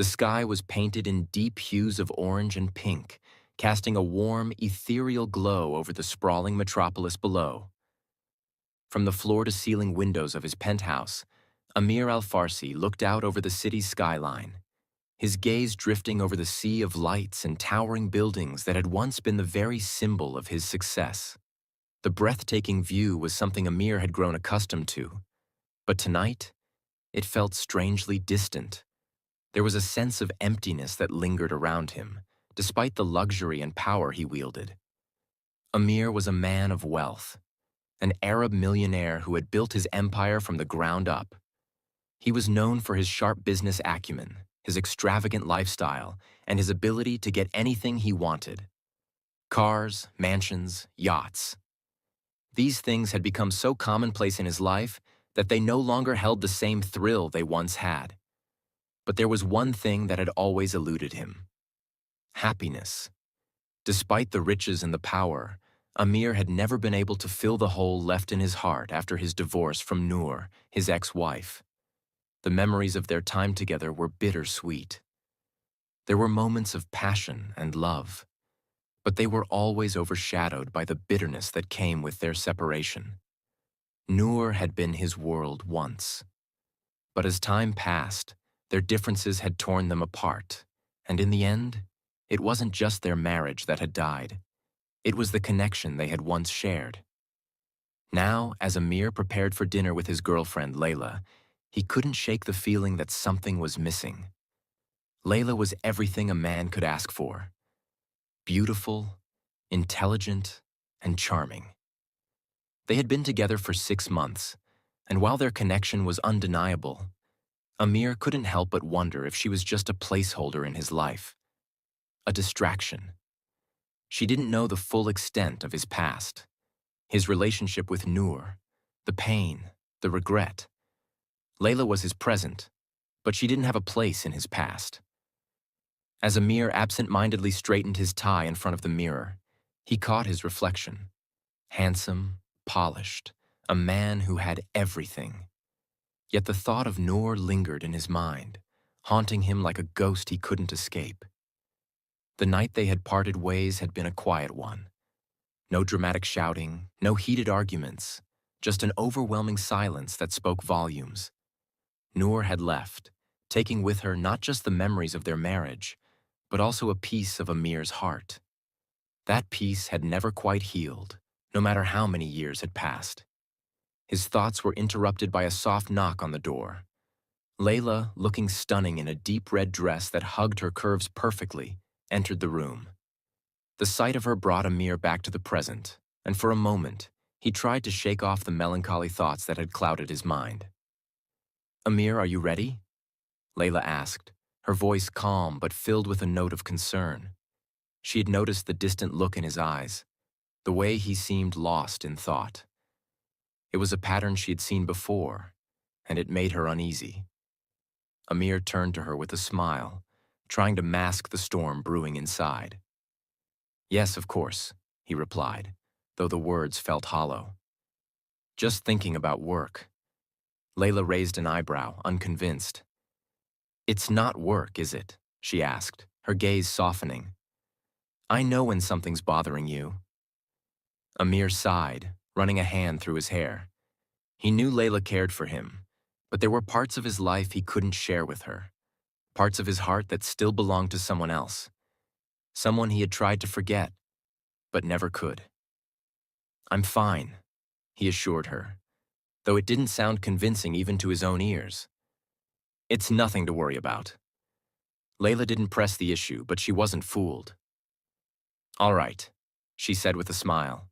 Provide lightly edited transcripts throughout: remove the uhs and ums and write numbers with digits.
The sky was painted in deep hues of orange and pink, casting a warm, ethereal glow over the sprawling metropolis below. From the floor-to-ceiling windows of his penthouse, Amir Al-Farsi looked out over the city's skyline, his gaze drifting over the sea of lights and towering buildings that had once been the very symbol of his success. The breathtaking view was something Amir had grown accustomed to, but tonight, it felt strangely distant. There was a sense of emptiness that lingered around him, despite the luxury and power he wielded. Amir was a man of wealth, an Arab millionaire who had built his empire from the ground up. He was known for his sharp business acumen, his extravagant lifestyle, and his ability to get anything he wanted. Cars, mansions, yachts. These things had become so commonplace in his life that they no longer held the same thrill they once had. But there was one thing that had always eluded him: happiness. Despite the riches and the power, Amir had never been able to fill the hole left in his heart after his divorce from Noor, his ex-wife. The memories of their time together were bittersweet. There were moments of passion and love, but they were always overshadowed by the bitterness that came with their separation. Noor had been his world once, but as time passed, their differences had torn them apart, and in the end, it wasn't just their marriage that had died. It was the connection they had once shared. Now, as Amir prepared for dinner with his girlfriend, Layla, he couldn't shake the feeling that something was missing. Layla was everything a man could ask for: beautiful, intelligent, and charming. They had been together for 6 months, and while their connection was undeniable, Amir couldn't help but wonder if she was just a placeholder in his life, a distraction. She didn't know the full extent of his past, his relationship with Noor, the pain, the regret. Layla was his present, but she didn't have a place in his past. As Amir absent-mindedly straightened his tie in front of the mirror, he caught his reflection. Handsome, polished, a man who had everything. Yet the thought of Noor lingered in his mind, haunting him like a ghost he couldn't escape. The night they had parted ways had been a quiet one. No dramatic shouting, no heated arguments, just an overwhelming silence that spoke volumes. Noor had left, taking with her not just the memories of their marriage, but also a piece of Amir's heart. That piece had never quite healed, no matter how many years had passed. His thoughts were interrupted by a soft knock on the door. Layla, looking stunning in a deep red dress that hugged her curves perfectly, entered the room. The sight of her brought Amir back to the present, and for a moment, he tried to shake off the melancholy thoughts that had clouded his mind. "Amir, are you ready?" Layla asked, her voice calm but filled with a note of concern. She had noticed the distant look in his eyes, the way he seemed lost in thought. It was a pattern she had seen before, and it made her uneasy. Amir turned to her with a smile, trying to mask the storm brewing inside. "Yes, of course," he replied, though the words felt hollow. "Just thinking about work." Layla raised an eyebrow, unconvinced. "It's not work, is it?" she asked, her gaze softening. "I know when something's bothering you." Amir sighed, running a hand through his hair. He knew Layla cared for him, but there were parts of his life he couldn't share with her, parts of his heart that still belonged to someone else, someone he had tried to forget, but never could. "I'm fine," he assured her, though it didn't sound convincing even to his own ears. "It's nothing to worry about." Layla didn't press the issue, but she wasn't fooled. "All right," she said with a smile.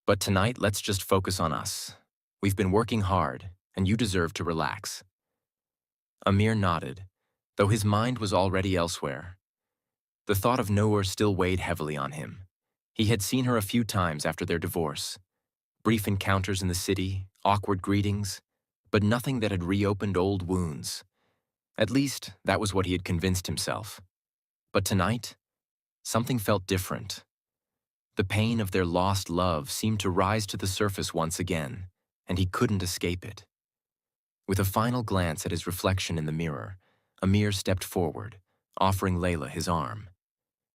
"But tonight, let's just focus on us. We've been working hard, and you deserve to relax." Amir nodded, though his mind was already elsewhere. The thought of Noor still weighed heavily on him. He had seen her a few times after their divorce. Brief encounters in the city, awkward greetings, but nothing that had reopened old wounds. At least, that was what he had convinced himself. But tonight, something felt different. The pain of their lost love seemed to rise to the surface once again, and he couldn't escape it. With a final glance at his reflection in the mirror, Amir stepped forward, offering Layla his arm.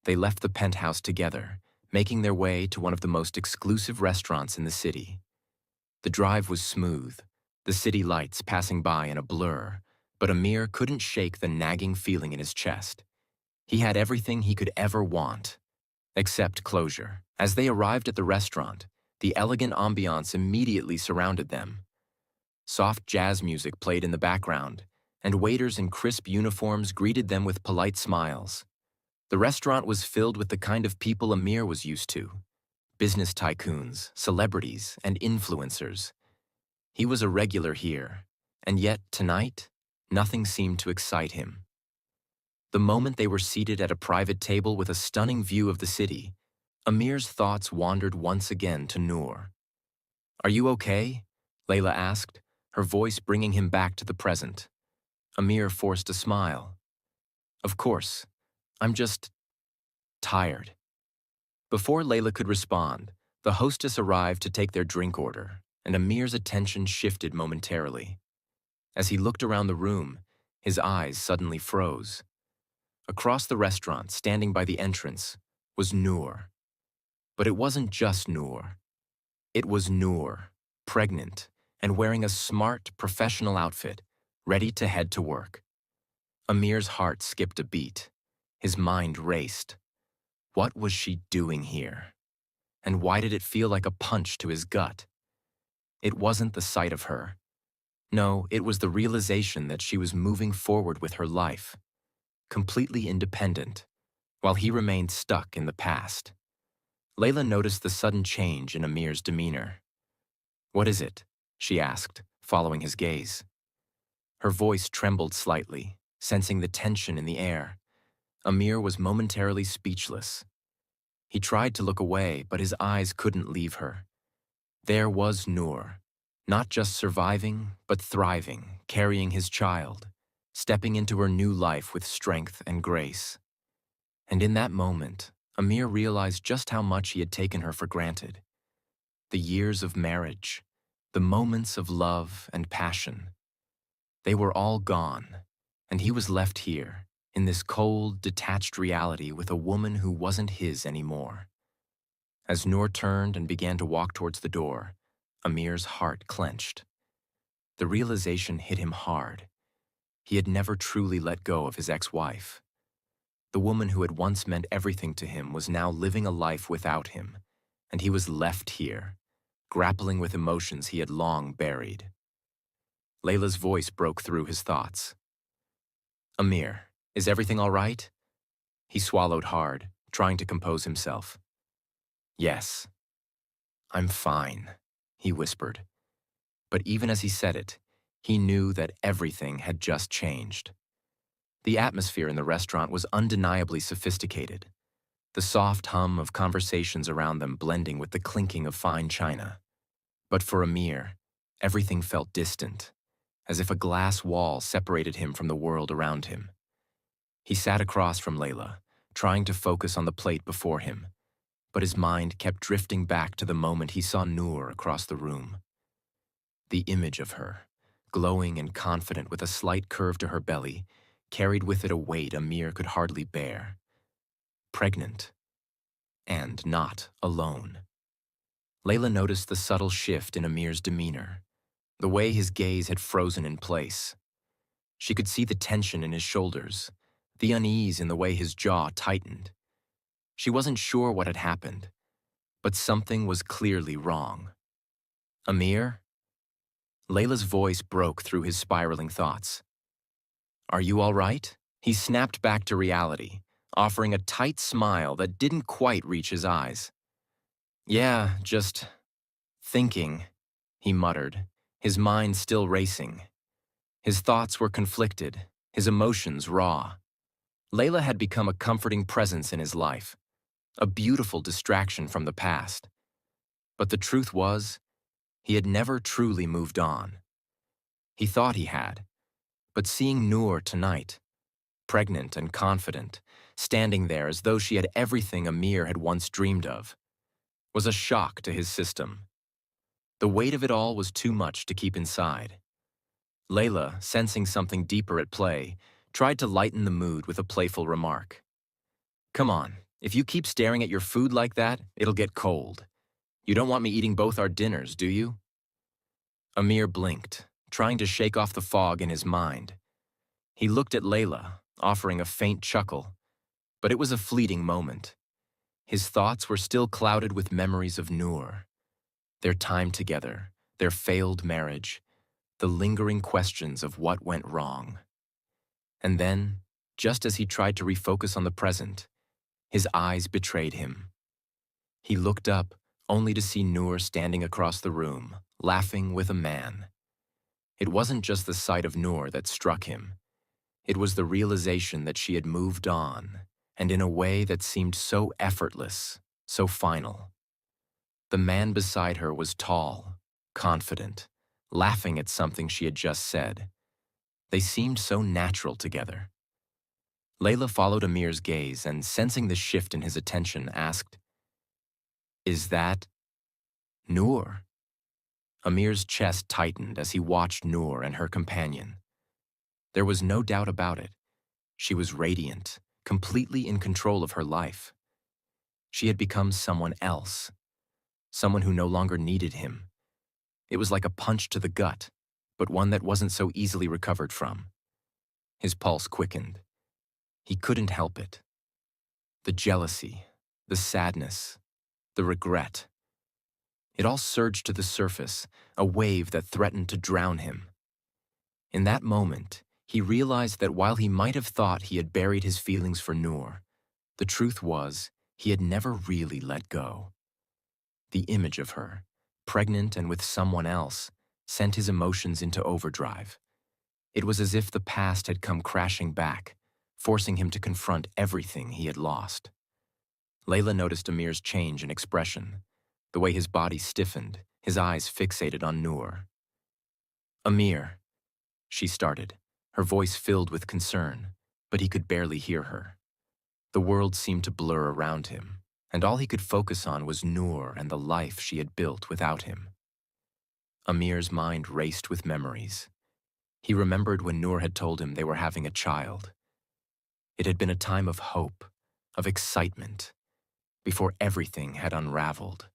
They left the penthouse together, making their way to one of the most exclusive restaurants in the city. The drive was smooth, the city lights passing by in a blur, but Amir couldn't shake the nagging feeling in his chest. He had everything he could ever want, except closure. As they arrived at the restaurant, the elegant ambiance immediately surrounded them. Soft jazz music played in the background, and waiters in crisp uniforms greeted them with polite smiles. The restaurant was filled with the kind of people Amir was used to: business tycoons, celebrities, and influencers. He was a regular here, and yet, tonight, nothing seemed to excite him. The moment they were seated at a private table with a stunning view of the city, Amir's thoughts wandered once again to Noor. "Are you okay?" Layla asked, her voice bringing him back to the present. Amir forced a smile. "Of course. I'm just tired." Before Layla could respond, the hostess arrived to take their drink order, and Amir's attention shifted momentarily. As he looked around the room, his eyes suddenly froze. Across the restaurant, standing by the entrance, was Noor. But it wasn't just Noor. It was Noor, pregnant, and wearing a smart, professional outfit, ready to head to work. Amir's heart skipped a beat. His mind raced. What was she doing here? And why did it feel like a punch to his gut? It wasn't the sight of her. No, it was the realization that she was moving forward with her life, completely independent, while he remained stuck in the past. Layla noticed the sudden change in Amir's demeanor. "What is it?" she asked, following his gaze. Her voice trembled slightly, sensing the tension in the air. Amir was momentarily speechless. He tried to look away, but his eyes couldn't leave her. There was Noor, not just surviving, but thriving, carrying his child, stepping into her new life with strength and grace. And in that moment, Amir realized just how much he had taken her for granted. The years of marriage, the moments of love and passion, they were all gone, and he was left here, in this cold, detached reality with a woman who wasn't his anymore. As Noor turned and began to walk towards the door, Amir's heart clenched. The realization hit him hard. He had never truly let go of his ex-wife. The woman who had once meant everything to him was now living a life without him, and he was left here, grappling with emotions he had long buried. Layla's voice broke through his thoughts. "Amir, is everything all right?" He swallowed hard, trying to compose himself. "Yes, I'm fine," he whispered. But even as he said it, he knew that everything had just changed. The atmosphere in the restaurant was undeniably sophisticated, the soft hum of conversations around them blending with the clinking of fine china. But for Amir, everything felt distant, as if a glass wall separated him from the world around him. He sat across from Layla, trying to focus on the plate before him, but his mind kept drifting back to the moment he saw Noor across the room. The image of her, glowing and confident with a slight curve to her belly, carried with it a weight Amir could hardly bear. Pregnant, and not alone. Layla noticed the subtle shift in Amir's demeanor, the way his gaze had frozen in place. She could see the tension in his shoulders, the unease in the way his jaw tightened. She wasn't sure what had happened, but something was clearly wrong. "Amir?" Layla's voice broke through his spiraling thoughts. "Are you all right?" He snapped back to reality, offering a tight smile that didn't quite reach his eyes. "Yeah, just thinking," he muttered, his mind still racing. His thoughts were conflicted, his emotions raw. Layla had become a comforting presence in his life, a beautiful distraction from the past. But the truth was, he had never truly moved on. He thought he had, but seeing Noor tonight, pregnant and confident, standing there as though she had everything Amir had once dreamed of, was a shock to his system. The weight of it all was too much to keep inside. Layla, sensing something deeper at play, tried to lighten the mood with a playful remark. "Come on, if you keep staring at your food like that, it'll get cold. You don't want me eating both our dinners, do you?" Amir blinked, trying to shake off the fog in his mind. He looked at Layla, offering a faint chuckle, but it was a fleeting moment. His thoughts were still clouded with memories of Noor, their time together, their failed marriage, the lingering questions of what went wrong. And then, just as he tried to refocus on the present, his eyes betrayed him. He looked up, only to see Noor standing across the room, laughing with a man. It wasn't just the sight of Noor that struck him. It was the realization that she had moved on, and in a way that seemed so effortless, so final. The man beside her was tall, confident, laughing at something she had just said. They seemed so natural together. Layla followed Amir's gaze and, sensing the shift in his attention, asked, "Is that Noor?" Amir's chest tightened as he watched Noor and her companion. There was no doubt about it. She was radiant, completely in control of her life. She had become someone else, someone who no longer needed him. It was like a punch to the gut, but one that wasn't so easily recovered from. His pulse quickened. He couldn't help it. The jealousy, the sadness, the regret. It all surged to the surface, a wave that threatened to drown him. In that moment, he realized that while he might have thought he had buried his feelings for Noor, the truth was he had never really let go. The image of her, pregnant and with someone else, sent his emotions into overdrive. It was as if the past had come crashing back, forcing him to confront everything he had lost. Layla noticed Amir's change in expression, the way his body stiffened, his eyes fixated on Noor. "Amir," she started, her voice filled with concern, but he could barely hear her. The world seemed to blur around him, and all he could focus on was Noor and the life she had built without him. Amir's mind raced with memories. He remembered when Noor had told him they were having a child. It had been a time of hope, of excitement, before everything had unraveled.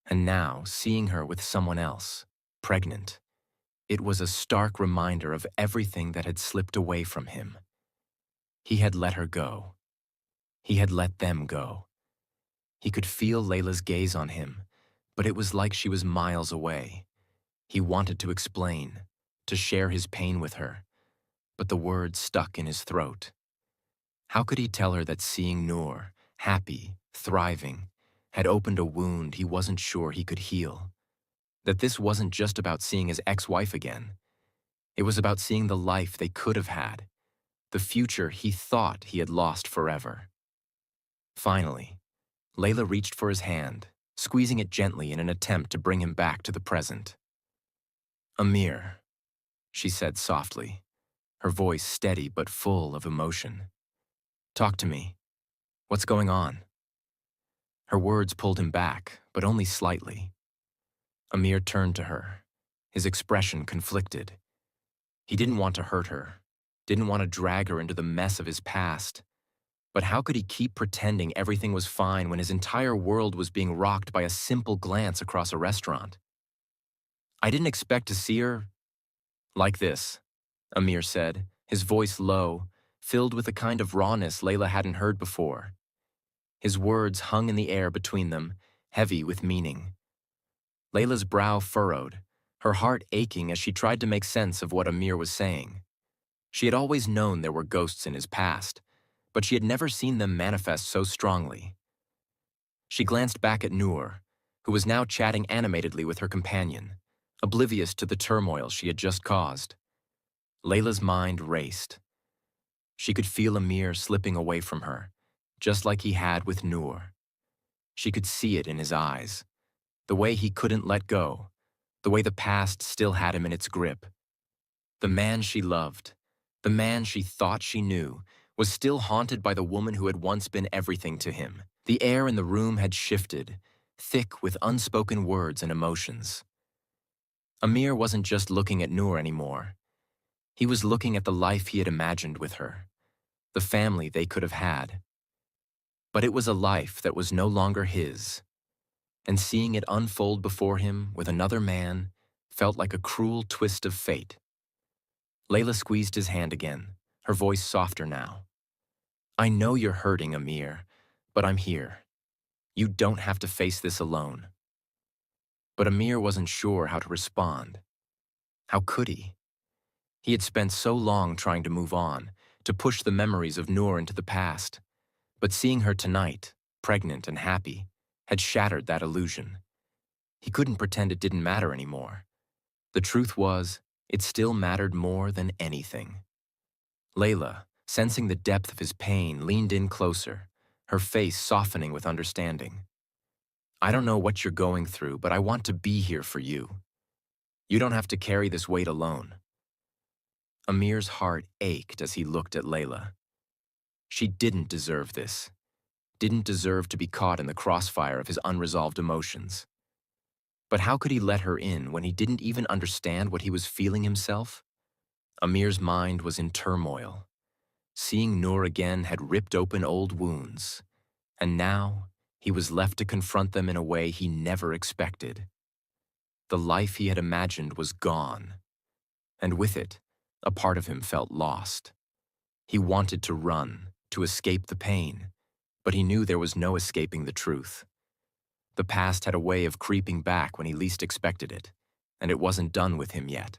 And now, seeing her with someone else, pregnant, it was a stark reminder of everything that had slipped away from him. He had let her go. He had let them go. He could feel Layla's gaze on him, but it was like she was miles away. He wanted to explain, to share his pain with her, but the words stuck in his throat. How could he tell her that seeing Noor, happy, thriving, had opened a wound he wasn't sure he could heal? That this wasn't just about seeing his ex-wife again. It was about seeing the life they could have had, the future he thought he had lost forever. Finally, Layla reached for his hand, squeezing it gently in an attempt to bring him back to the present. "Amir," she said softly, her voice steady but full of emotion. "Talk to me. What's going on?" Her words pulled him back, but only slightly. Amir turned to her, his expression conflicted. He didn't want to hurt her, didn't want to drag her into the mess of his past. But how could he keep pretending everything was fine when his entire world was being rocked by a simple glance across a restaurant? "I didn't expect to see her like this," Amir said, his voice low, filled with a kind of rawness Layla hadn't heard before. His words hung in the air between them, heavy with meaning. Layla's brow furrowed, her heart aching as she tried to make sense of what Amir was saying. She had always known there were ghosts in his past, but she had never seen them manifest so strongly. She glanced back at Noor, who was now chatting animatedly with her companion, oblivious to the turmoil she had just caused. Layla's mind raced. She could feel Amir slipping away from her, just like he had with Noor. She could see it in his eyes, the way he couldn't let go, the way the past still had him in its grip. The man she loved, the man she thought she knew, was still haunted by the woman who had once been everything to him. The air in the room had shifted, thick with unspoken words and emotions. Amir wasn't just looking at Noor anymore. He was looking at the life he had imagined with her, the family they could have had. But it was a life that was no longer his, and seeing it unfold before him with another man felt like a cruel twist of fate. Layla squeezed his hand again, her voice softer now. I know you're hurting, Amir, but I'm here. You don't have to face this alone. But Amir wasn't sure how to respond. How could he? He had spent so long trying to move on, to push the memories of Noor into the past. But seeing her tonight, pregnant and happy, had shattered that illusion. He couldn't pretend it didn't matter anymore. The truth was, it still mattered more than anything. Layla, sensing the depth of his pain, leaned in closer, her face softening with understanding. I don't know what you're going through, but I want to be here for you. You don't have to carry this weight alone. Amir's heart ached as he looked at Layla. She didn't deserve this, didn't deserve to be caught in the crossfire of his unresolved emotions. But how could he let her in when he didn't even understand what he was feeling himself? Amir's mind was in turmoil. Seeing Noor again had ripped open old wounds, and now he was left to confront them in a way he never expected. The life he had imagined was gone, and with it, a part of him felt lost. He wanted to run, to escape the pain, but he knew there was no escaping the truth. The past had a way of creeping back when he least expected it, and it wasn't done with him yet.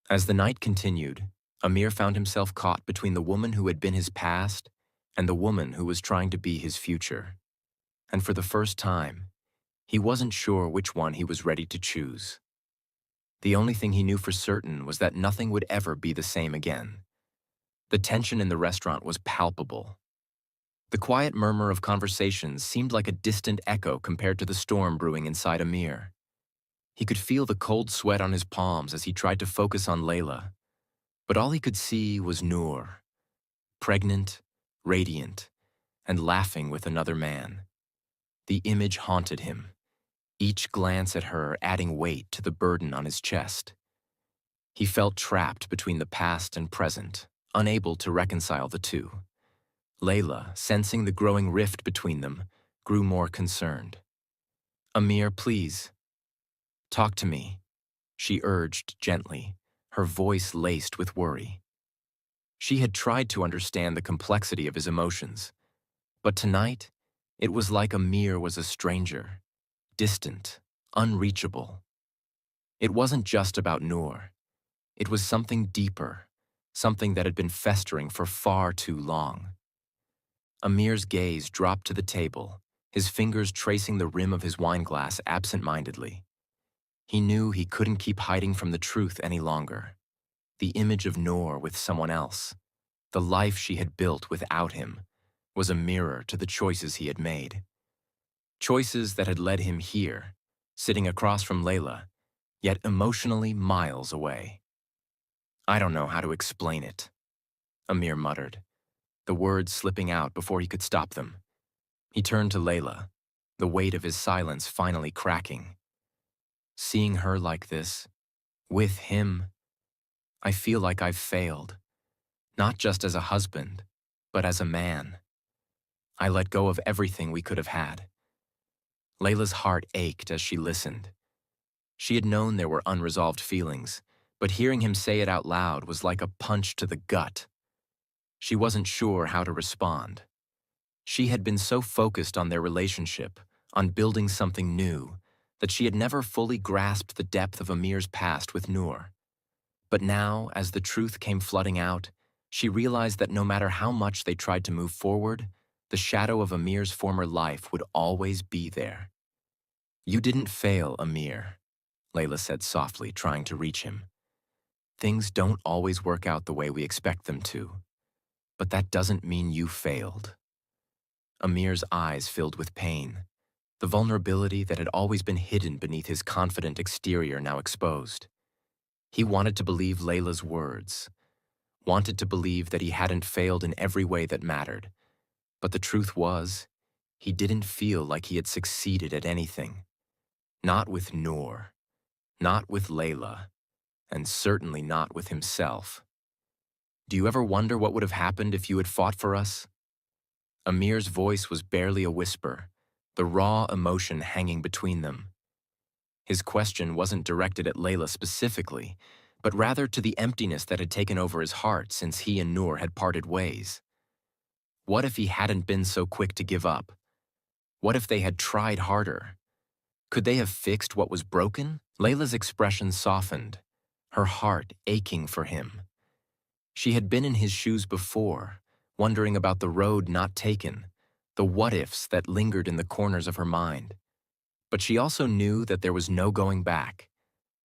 As the night continued, Amir found himself caught between the woman who had been his past and the woman who was trying to be his future. And for the first time, he wasn't sure which one he was ready to choose. The only thing he knew for certain was that nothing would ever be the same again. The tension in the restaurant was palpable. The quiet murmur of conversations seemed like a distant echo compared to the storm brewing inside Amir. He could feel the cold sweat on his palms as he tried to focus on Layla, but all he could see was Noor, pregnant, radiant, and laughing with another man. The image haunted him, each glance at her adding weight to the burden on his chest. He felt trapped between the past and present, unable to reconcile the two. Layla, sensing the growing rift between them, grew more concerned. Amir, please, talk to me, she urged gently, her voice laced with worry. She had tried to understand the complexity of his emotions, but tonight, it was like Amir was a stranger, distant, unreachable. It wasn't just about Noor. It was something deeper, something that had been festering for far too long. Amir's gaze dropped to the table, his fingers tracing the rim of his wineglass absent-mindedly. He knew he couldn't keep hiding from the truth any longer. The image of Noor with someone else, the life she had built without him, was a mirror to the choices he had made. Choices that had led him here, sitting across from Layla, yet emotionally miles away. I don't know how to explain it, Amir muttered, the words slipping out before he could stop them. He turned to Layla, the weight of his silence finally cracking. Seeing her like this, with him, I feel like I've failed, not just as a husband, but as a man. I let go of everything we could have had. Layla's heart ached as she listened. She had known there were unresolved feelings, but hearing him say it out loud was like a punch to the gut. She wasn't sure how to respond. She had been so focused on their relationship, on building something new, that she had never fully grasped the depth of Amir's past with Noor. But now, as the truth came flooding out, she realized that no matter how much they tried to move forward, the shadow of Amir's former life would always be there. You didn't fail, Amir, Layla said softly, trying to reach him. Things don't always work out the way we expect them to, but that doesn't mean you failed. Amir's eyes filled with pain, the vulnerability that had always been hidden beneath his confident exterior now exposed. He wanted to believe Layla's words, wanted to believe that he hadn't failed in every way that mattered, but the truth was, he didn't feel like he had succeeded at anything. Not with Noor, not with Layla, and certainly not with himself. Do you ever wonder what would have happened if you had fought for us? Amir's voice was barely a whisper, the raw emotion hanging between them. His question wasn't directed at Layla specifically, but rather to the emptiness that had taken over his heart since he and Noor had parted ways. What if he hadn't been so quick to give up? What if they had tried harder? Could they have fixed what was broken? Layla's expression softened, her heart aching for him. She had been in his shoes before, wondering about the road not taken, the what-ifs that lingered in the corners of her mind. But she also knew that there was no going back.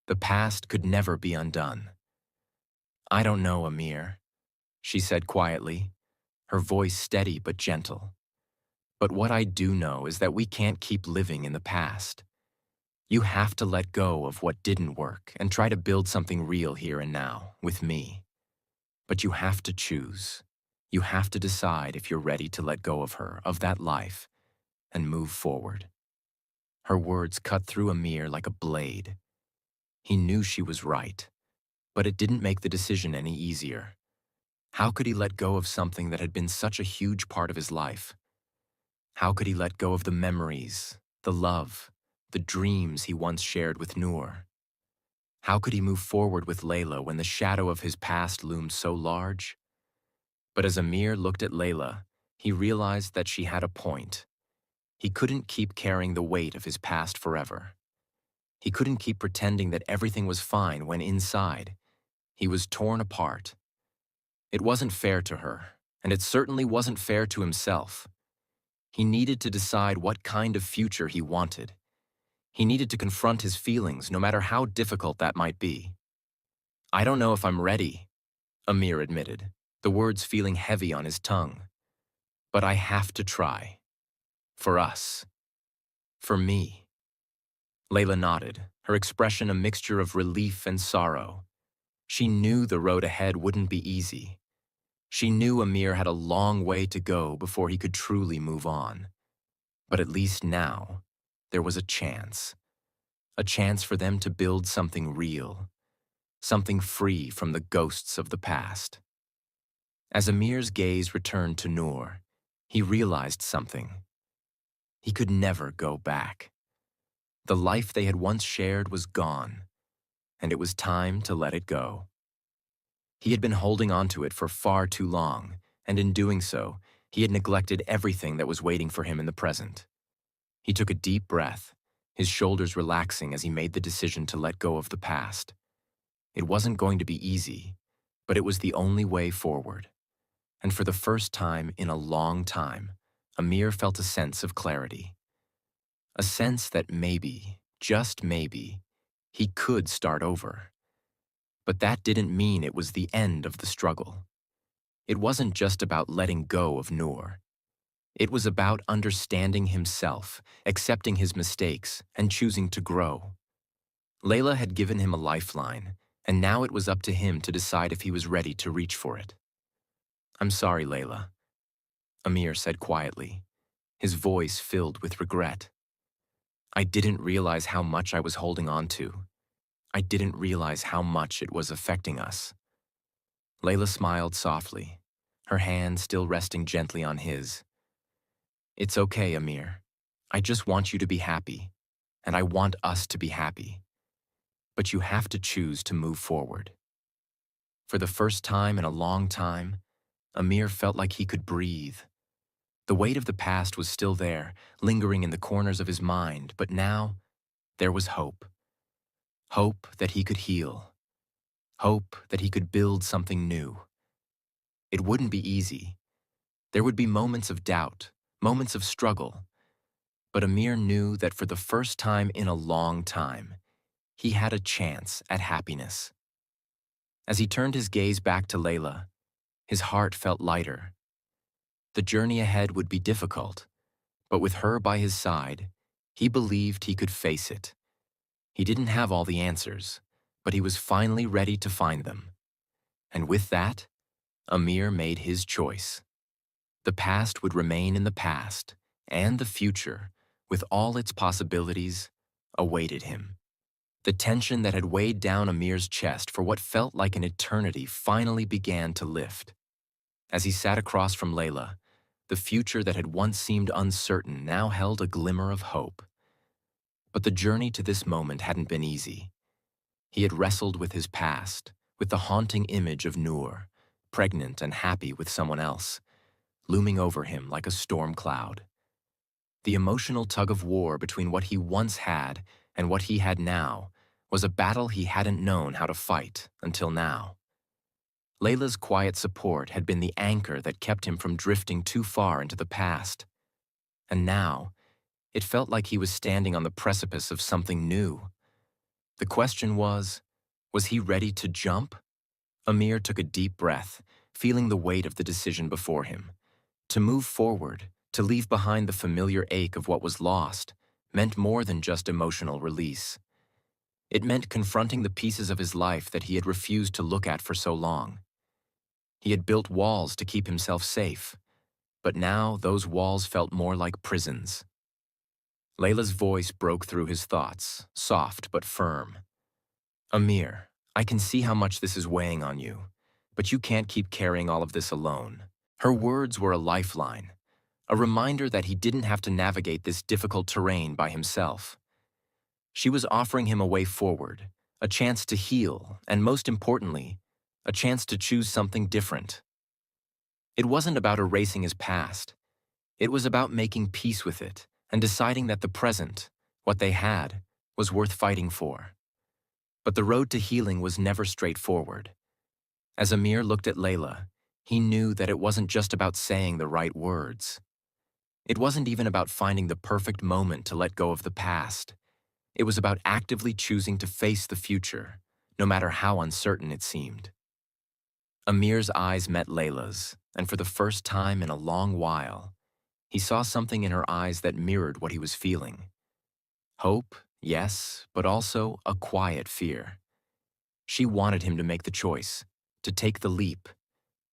The past could never be undone. "I don't know, Amir," she said quietly, her voice steady but gentle. "But what I do know is that we can't keep living in the past. You have to let go of what didn't work and try to build something real here and now, with me. But you have to choose. You have to decide if you're ready to let go of her, of that life, and move forward." Her words cut through Amir like a blade. He knew she was right, but it didn't make the decision any easier. How could he let go of something that had been such a huge part of his life? How could he let go of the memories, the love, the dreams he once shared with Noor? How could he move forward with Layla when the shadow of his past loomed so large? But as Amir looked at Layla, he realized that she had a point. He couldn't keep carrying the weight of his past forever. He couldn't keep pretending that everything was fine when inside, he was torn apart. It wasn't fair to her, and it certainly wasn't fair to himself. He needed to decide what kind of future he wanted. He needed to confront his feelings, no matter how difficult that might be. "I don't know if I'm ready," Amir admitted, the words feeling heavy on his tongue. "But I have to try. For us. For me." Layla nodded, her expression a mixture of relief and sorrow. She knew the road ahead wouldn't be easy. She knew Amir had a long way to go before he could truly move on. But at least now, there was a chance. A chance for them to build something real, something free from the ghosts of the past. As Amir's gaze returned to Noor, he realized something. He could never go back. The life they had once shared was gone, and it was time to let it go. He had been holding on to it for far too long, and in doing so, he had neglected everything that was waiting for him in the present. He took a deep breath, his shoulders relaxing as he made the decision to let go of the past. It wasn't going to be easy, but it was the only way forward. And for the first time in a long time, Amir felt a sense of clarity. A sense that maybe, just maybe, he could start over. But that didn't mean it was the end of the struggle. It wasn't just about letting go of Noor. It was about understanding himself, accepting his mistakes, and choosing to grow. Layla had given him a lifeline, and now it was up to him to decide if he was ready to reach for it. "I'm sorry, Layla," Amir said quietly, his voice filled with regret. "I didn't realize how much I was holding on to. I didn't realize how much it was affecting us." Layla smiled softly, her hand still resting gently on his. "It's okay, Amir. I just want you to be happy, and I want us to be happy. But you have to choose to move forward." For the first time in a long time, Amir felt like he could breathe. The weight of the past was still there, lingering in the corners of his mind, but now there was hope. Hope that he could heal. Hope that he could build something new. It wouldn't be easy. There would be moments of doubt, moments of struggle. But Amir knew that for the first time in a long time, he had a chance at happiness. As he turned his gaze back to Layla, his heart felt lighter. The journey ahead would be difficult, but with her by his side, he believed he could face it. He didn't have all the answers, but he was finally ready to find them. And with that, Amir made his choice. The past would remain in the past, and the future, with all its possibilities, awaited him. The tension that had weighed down Amir's chest for what felt like an eternity finally began to lift. As he sat across from Layla, the future that had once seemed uncertain now held a glimmer of hope. But the journey to this moment hadn't been easy. He had wrestled with his past, with the haunting image of Noor, pregnant and happy with someone else, looming over him like a storm cloud. The emotional tug-of-war between what he once had and what he had now was a battle he hadn't known how to fight until now. Layla's quiet support had been the anchor that kept him from drifting too far into the past. And now, it felt like he was standing on the precipice of something new. The question was he ready to jump? Amir took a deep breath, feeling the weight of the decision before him. To move forward, to leave behind the familiar ache of what was lost, meant more than just emotional release. It meant confronting the pieces of his life that he had refused to look at for so long. He had built walls to keep himself safe, but now those walls felt more like prisons. Layla's voice broke through his thoughts, soft but firm. Amir, I can see how much this is weighing on you, but you can't keep carrying all of this alone. Her words were a lifeline, a reminder that he didn't have to navigate this difficult terrain by himself. She was offering him a way forward, a chance to heal, and most importantly, a chance to choose something different. It wasn't about erasing his past. It was about making peace with it and deciding that the present, what they had, was worth fighting for. But the road to healing was never straightforward. As Amir looked at Layla, he knew that it wasn't just about saying the right words. It wasn't even about finding the perfect moment to let go of the past. It was about actively choosing to face the future, no matter how uncertain it seemed. Amir's eyes met Layla's, and for the first time in a long while, he saw something in her eyes that mirrored what he was feeling. Hope, yes, but also a quiet fear. She wanted him to make the choice, to take the leap,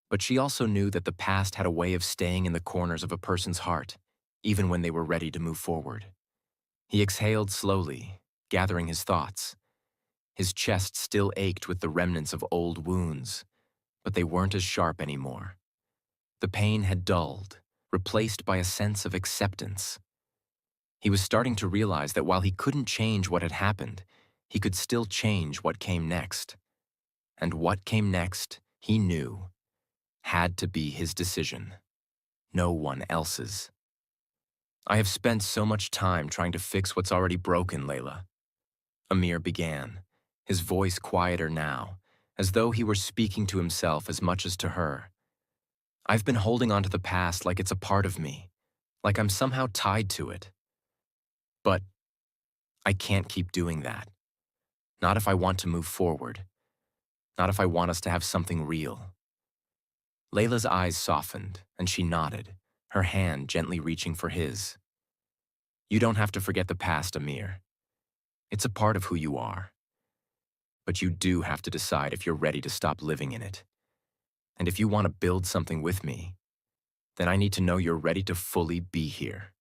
but she also knew that the past had a way of staying in the corners of a person's heart, even when they were ready to move forward. He exhaled slowly, gathering his thoughts. His chest still ached with the remnants of old wounds, but they weren't as sharp anymore. The pain had dulled, replaced by a sense of acceptance. He was starting to realize that while he couldn't change what had happened, he could still change what came next. And what came next, he knew, had to be his decision, no one else's. I have spent so much time trying to fix what's already broken, Layla. Amir began, his voice quieter now, as though he were speaking to himself as much as to her. I've been holding on to the past like it's a part of me, like I'm somehow tied to it. But I can't keep doing that. Not if I want to move forward. Not if I want us to have something real. Layla's eyes softened, and she nodded, her hand gently reaching for his. You don't have to forget the past, Amir. It's a part of who you are. But you do have to decide if you're ready to stop living in it. And if you want to build something with me, then I need to know you're ready to fully be here.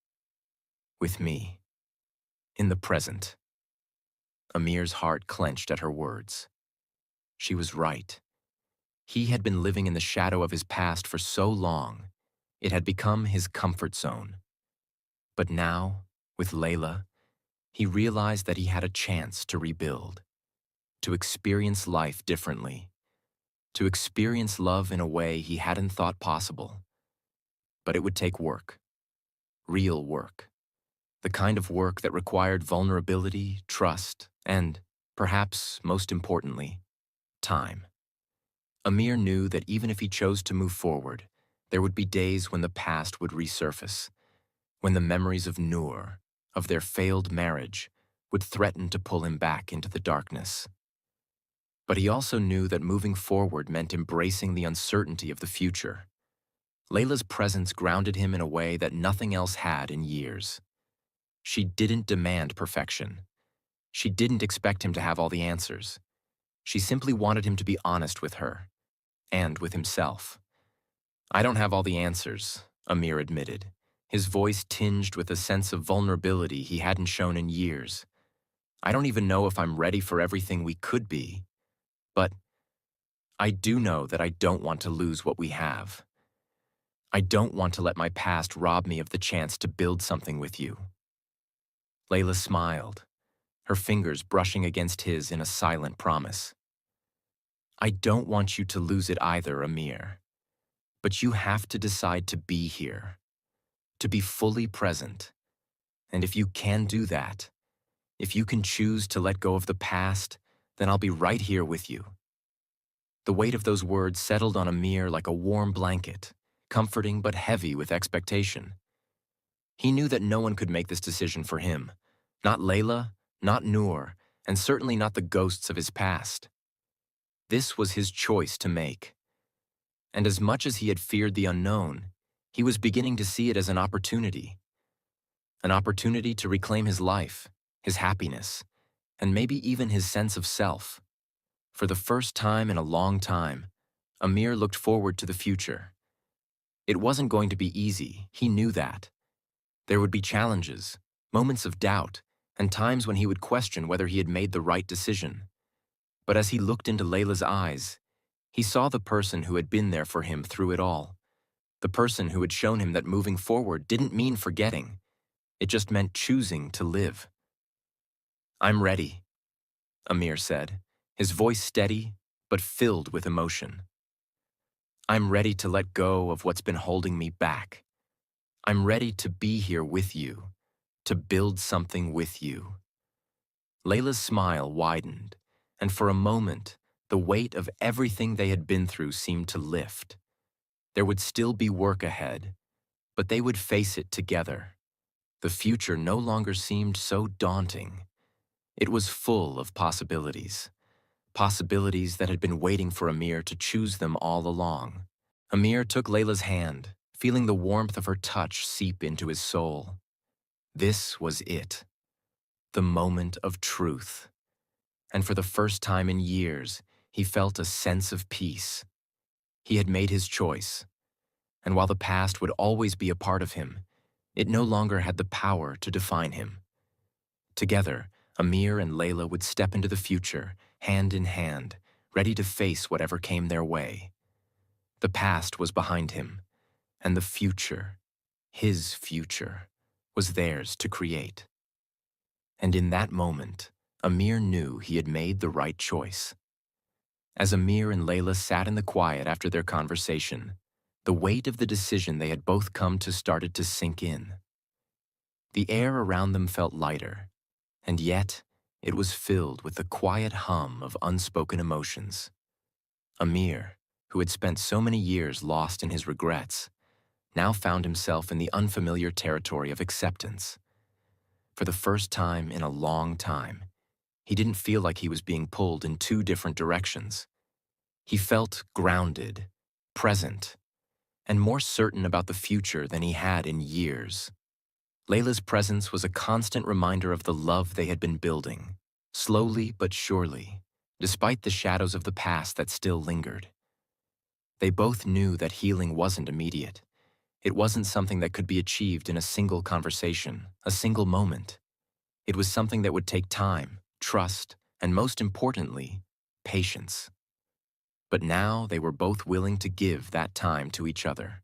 With me. In the present. Amir's heart clenched at her words. She was right. He had been living in the shadow of his past for so long, it had become his comfort zone. But now, with Layla, he realized that he had a chance to rebuild, to experience life differently, to experience love in a way he hadn't thought possible. But it would take work, real work, the kind of work that required vulnerability, trust, and, perhaps most importantly, time. Amir knew that even if he chose to move forward, there would be days when the past would resurface, when the memories of Noor, of their failed marriage, would threaten to pull him back into the darkness. But he also knew that moving forward meant embracing the uncertainty of the future. Layla's presence grounded him in a way that nothing else had in years. She didn't demand perfection. She didn't expect him to have all the answers. She simply wanted him to be honest with her, and with himself. I don't have all the answers, Amir admitted, his voice tinged with a sense of vulnerability he hadn't shown in years. I don't even know if I'm ready for everything we could be, but I do know that I don't want to lose what we have. I don't want to let my past rob me of the chance to build something with you." Layla smiled, her fingers brushing against his in a silent promise. "I don't want you to lose it either, Amir. But you have to decide to be here, to be fully present. And if you can do that, if you can choose to let go of the past, then I'll be right here with you." The weight of those words settled on Amir like a warm blanket, comforting but heavy with expectation. He knew that no one could make this decision for him. Not Layla, not Noor, and certainly not the ghosts of his past. This was his choice to make. And as much as he had feared the unknown, he was beginning to see it as an opportunity. An opportunity to reclaim his life, his happiness, and maybe even his sense of self. For the first time in a long time, Amir looked forward to the future. It wasn't going to be easy, he knew that. There would be challenges, moments of doubt, and times when he would question whether he had made the right decision. But as he looked into Layla's eyes, he saw the person who had been there for him through it all. The person who had shown him that moving forward didn't mean forgetting. It just meant choosing to live. "I'm ready," Amir said, his voice steady but filled with emotion. "I'm ready to let go of what's been holding me back. I'm ready to be here with you, to build something with you." Layla's smile widened, and for a moment, the weight of everything they had been through seemed to lift. There would still be work ahead, but they would face it together. The future no longer seemed so daunting. It was full of possibilities. Possibilities that had been waiting for Amir to choose them all along. Amir took Layla's hand, feeling the warmth of her touch seep into his soul. This was it. The moment of truth. And for the first time in years, he felt a sense of peace. He had made his choice, and while the past would always be a part of him, it no longer had the power to define him. Together, Amir and Layla would step into the future, hand in hand, ready to face whatever came their way. The past was behind him, and the future, his future, was theirs to create. And in that moment, Amir knew he had made the right choice. As Amir and Layla sat in the quiet after their conversation, the weight of the decision they had both come to started to sink in. The air around them felt lighter, and yet it was filled with the quiet hum of unspoken emotions. Amir, who had spent so many years lost in his regrets, now found himself in the unfamiliar territory of acceptance. For the first time in a long time, he didn't feel like he was being pulled in two different directions. He felt grounded, present, and more certain about the future than he had in years. Layla's presence was a constant reminder of the love they had been building, slowly but surely, despite the shadows of the past that still lingered. They both knew that healing wasn't immediate. It wasn't something that could be achieved in a single conversation, a single moment. It was something that would take time, trust, and most importantly, patience. But now they were both willing to give that time to each other.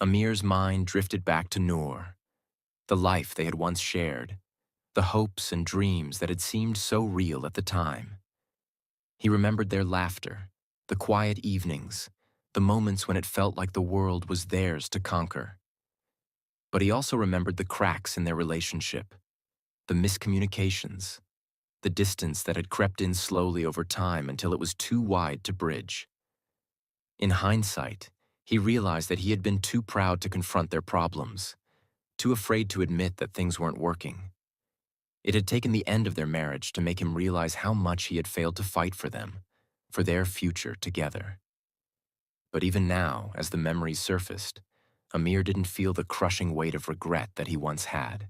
Amir's mind drifted back to Noor, the life they had once shared, the hopes and dreams that had seemed so real at the time. He remembered their laughter, the quiet evenings, the moments when it felt like the world was theirs to conquer. But he also remembered the cracks in their relationship, the miscommunications, the distance that had crept in slowly over time until it was too wide to bridge. In hindsight, he realized that he had been too proud to confront their problems, too afraid to admit that things weren't working. It had taken the end of their marriage to make him realize how much he had failed to fight for them, for their future together. But even now, as the memories surfaced, Amir didn't feel the crushing weight of regret that he once had.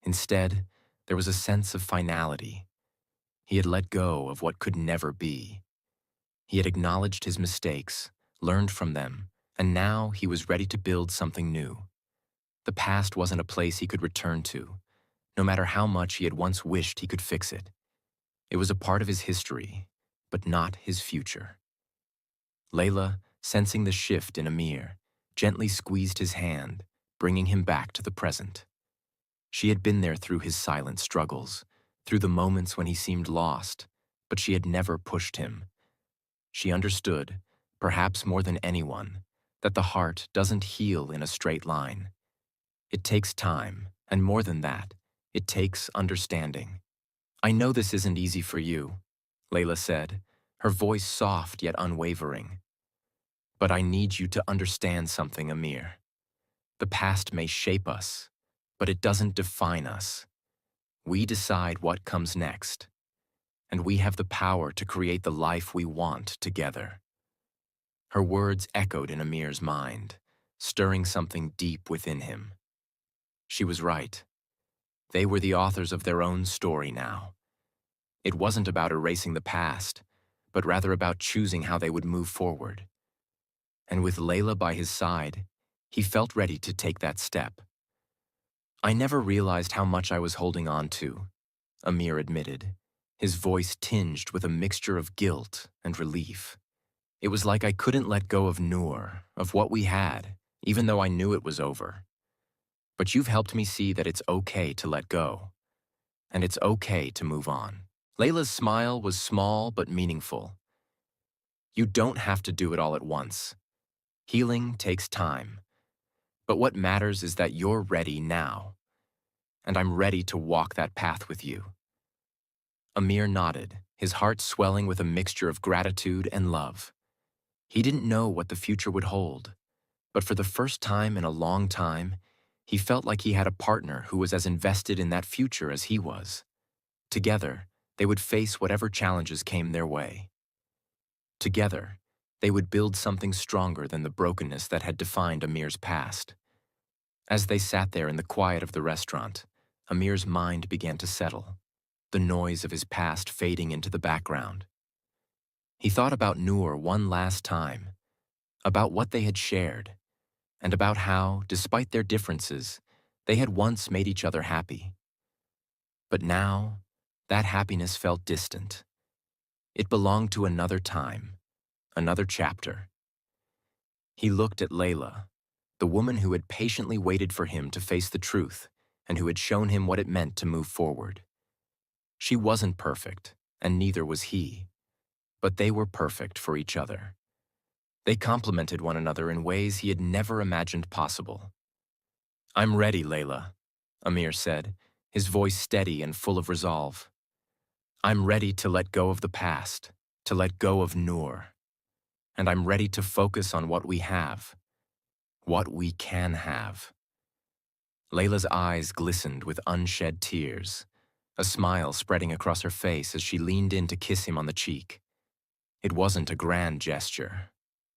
Instead, there was a sense of finality. He had let go of what could never be. He had acknowledged his mistakes, learned from them, and now he was ready to build something new. The past wasn't a place he could return to. no matter how much he had once wished he could fix it. It was a part of his history, but not his future. Layla, sensing the shift in Amir, gently squeezed his hand, bringing him back to the present. She had been there through his silent struggles, through the moments when he seemed lost, but she had never pushed him. She understood, perhaps more than anyone, that the heart doesn't heal in a straight line. It takes time, and more than that, it takes understanding. "I know this isn't easy for you," Layla said, her voice soft yet unwavering. "But I need you to understand something, Amir. The past may shape us, but it doesn't define us. We decide what comes next, and we have the power to create the life we want together." Her words echoed in Amir's mind, stirring something deep within him. She was right. They were the authors of their own story now. It wasn't about erasing the past, but rather about choosing how they would move forward. And with Layla by his side, he felt ready to take that step. "I never realized how much I was holding on to," Amir admitted, his voice tinged with a mixture of guilt and relief. "It was like I couldn't let go of Noor, of what we had, even though I knew it was over. But you've helped me see that it's okay to let go, and it's okay to move on." Layla's smile was small but meaningful. "You don't have to do it all at once. Healing takes time. But what matters is that you're ready now, and I'm ready to walk that path with you." Amir nodded, his heart swelling with a mixture of gratitude and love. He didn't know what the future would hold, but for the first time in a long time, he felt like he had a partner who was as invested in that future as he was. Together, they would face whatever challenges came their way. Together, they would build something stronger than the brokenness that had defined Amir's past. As they sat there in the quiet of the restaurant, Amir's mind began to settle, the noise of his past fading into the background. He thought about Noor one last time, about what they had shared, and about how, despite their differences, they had once made each other happy. But now, that happiness felt distant. It belonged to another time, another chapter. He looked at Layla, the woman who had patiently waited for him to face the truth and who had shown him what it meant to move forward. She wasn't perfect, and neither was he, but they were perfect for each other. They complemented one another in ways he had never imagined possible. "I'm ready, Layla," Amir said, his voice steady and full of resolve. "I'm ready to let go of the past, to let go of Noor, and I'm ready to focus on what we have, what we can have." Layla's eyes glistened with unshed tears, a smile spreading across her face as she leaned in to kiss him on the cheek. It wasn't a grand gesture,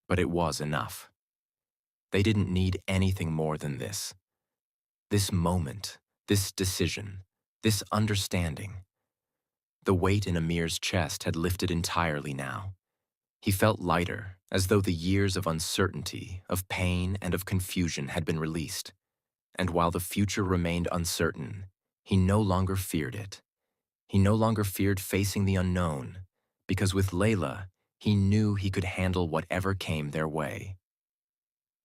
but it was enough. They didn't need anything more than this. This moment, this decision, this understanding. The weight in Amir's chest had lifted entirely now. He felt lighter, as though the years of uncertainty, of pain, and of confusion had been released. And while the future remained uncertain, he no longer feared it. He no longer feared facing the unknown, because with Layla, he knew he could handle whatever came their way.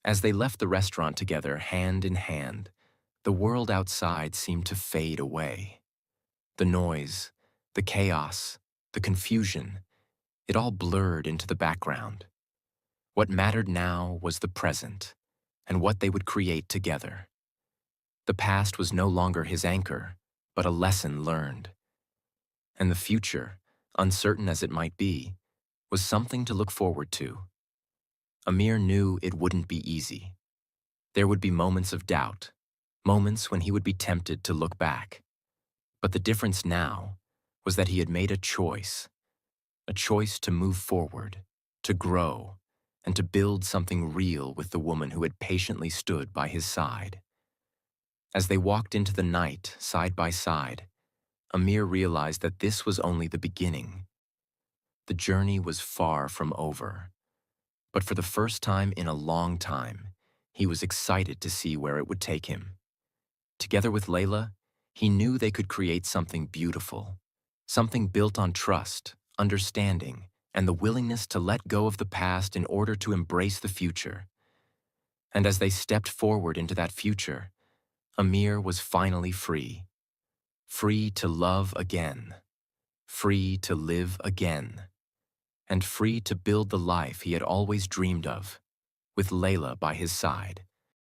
As they left the restaurant together, hand in hand, the world outside seemed to fade away. The noise, the chaos, the confusion, it all blurred into the background. What mattered now was the present, and what they would create together. The past was no longer his anchor, but a lesson learned. And the future, uncertain as it might be, was something to look forward to. Amir knew it wouldn't be easy. There would be moments of doubt, moments when he would be tempted to look back. But the difference now was that he had made a choice to move forward, to grow, and to build something real with the woman who had patiently stood by his side. As they walked into the night, side by side, Amir realized that this was only the beginning. The journey was far from over. But for the first time in a long time, he was excited to see where it would take him. Together with Layla, He knew they could create something beautiful, something built on trust, understanding, and the willingness to let go of the past in order to embrace the future. And as they stepped forward into that future, Amir was finally free. Free to love again, free to live again, and free to build the life he had always dreamed of, with Layla by his side.